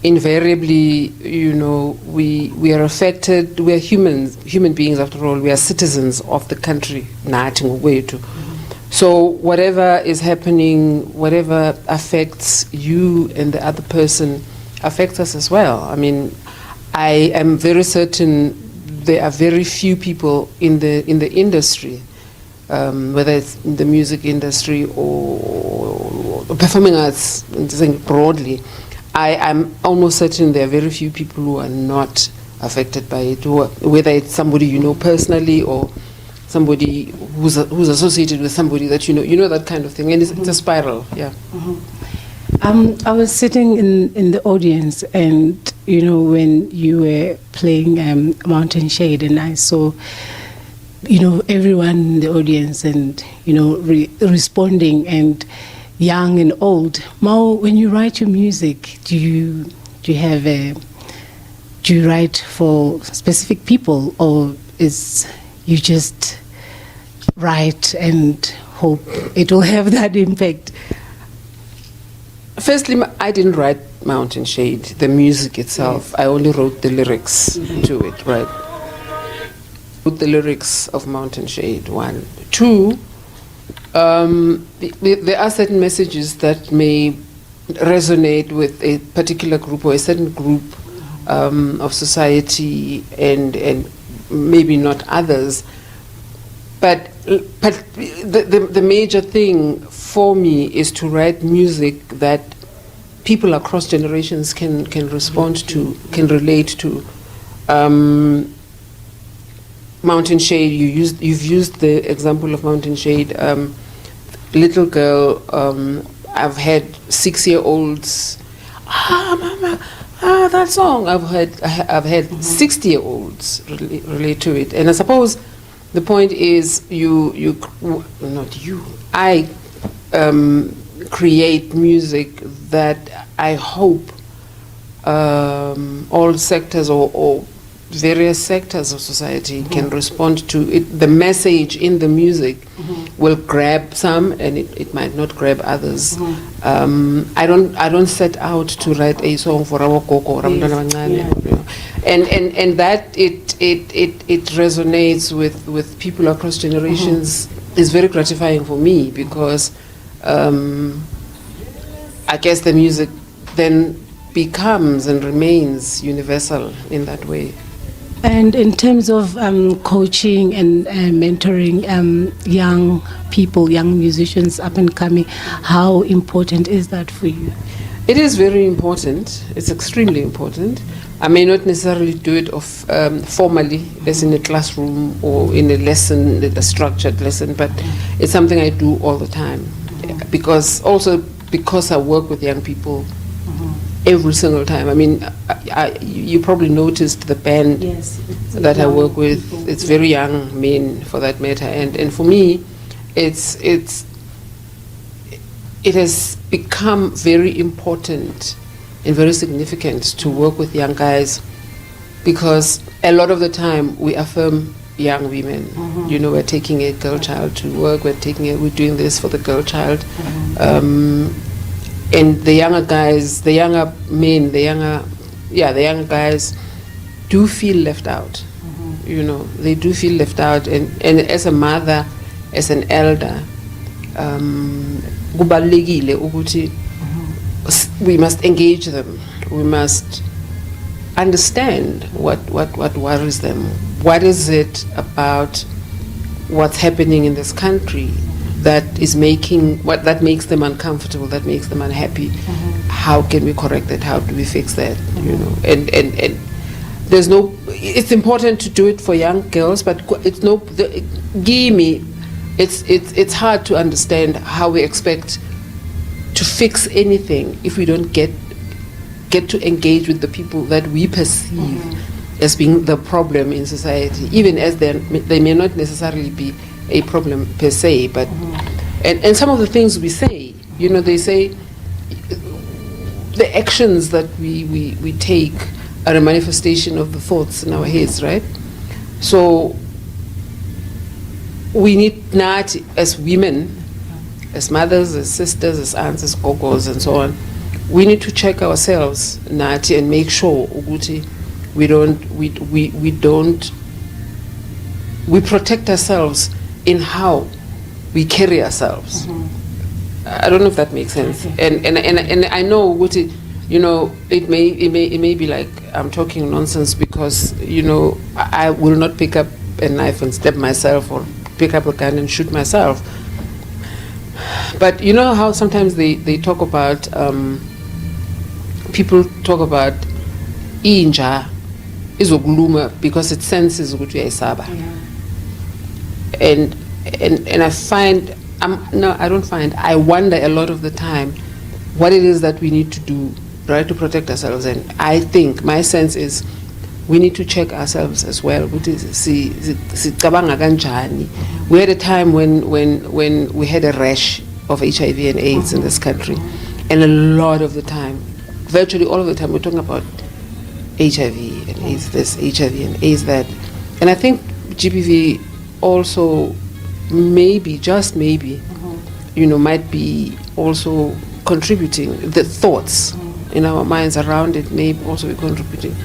invariably, we are affected. We are human beings after all. We are citizens of the country. So whatever is happening, whatever affects you and the other person affects us as well. I mean, I am very certain there are very few people in the industry, whether it's in the music industry or performing arts, broadly. I am almost certain there are very few people who are not affected by it, whether it's somebody you know personally or somebody who's associated with somebody that you know that kind of thing. And it's a spiral, yeah. I was sitting in the audience, and when you were playing Mountain Shade, and I saw everyone in the audience and responding, and young and old. Mao, when you write your music, do you write for specific people, or is you just write and hope it will have that impact? Firstly, I didn't write Mountain Shade, the music itself. Yes. I only wrote the lyrics to it, right? Wrote the lyrics of Mountain Shade, 1. 2, there are certain messages that may resonate with a particular group or a certain group of society, and maybe not others. But the major thing for me is to write music that people across generations can respond to, can relate to. Mountain Shade, you've used the example of Mountain Shade. Little girl, I've had 6-year-olds. Mama, that song. I've had 60-year-olds relate to it, and I suppose the point is I create music that I hope all sectors or various sectors of society can respond to it. The message in the music will grab some, and it might not grab others. I don't set out to write a song for our Koko or and that it resonates with people across generations is very gratifying for me, because I guess the music then becomes and remains universal in that way. And in terms of coaching and mentoring young people, young musicians up and coming, how important is that for you? It is very important. It's extremely important. I may not necessarily do it formally, as in a classroom or in a lesson, a structured lesson, but it's something I do all the time. Because I work with young people every single time. I mean, you probably noticed the band that I work with. It's very young men, for that matter, and for me, it has become very important and very significant to work with young guys, because a lot of the time we affirm young women. We're taking a girl child to work. We're doing this for the girl child. And the younger guys, the younger men, the younger guys do feel left out. They do feel left out. And as a mother, as an elder, we must engage them. We must understand what worries them. What is it about what's happening in this country that makes them uncomfortable, that makes them unhappy? How can we correct that? How do we fix that? And there's no. It's important to do it for young girls, but it's it's hard to understand how we expect to fix anything if we don't get to engage with the people that we perceive as being the problem in society, even as they may not necessarily be a problem per se, but and some of the things we say, they say the actions that we take are a manifestation of the thoughts in our heads, right? So we need not, as women, as mothers, as sisters, as aunts, as gogos, and so on, we need to check ourselves, Nati, and make sure ukuthi we protect ourselves in how we carry ourselves. I don't know if that makes sense. And I know what it, it may be like I'm talking nonsense because I will not pick up a knife and stab myself or pick up a gun and shoot myself. But you know how sometimes they talk about people talk about inja izokuluma because it senses ukuthi uyayisaba. And I find I wonder a lot of the time what it is that we need to do, right, to protect ourselves. And I think my sense is we need to check ourselves as well. We had a time when we had a rash of HIV and AIDS in this country, and a lot of the time, virtually all of the time, we're talking about HIV and AIDS this, HIV and AIDS that. And I think GBV also maybe, just maybe, might be also contributing. The thoughts in our minds around it may also be contributing.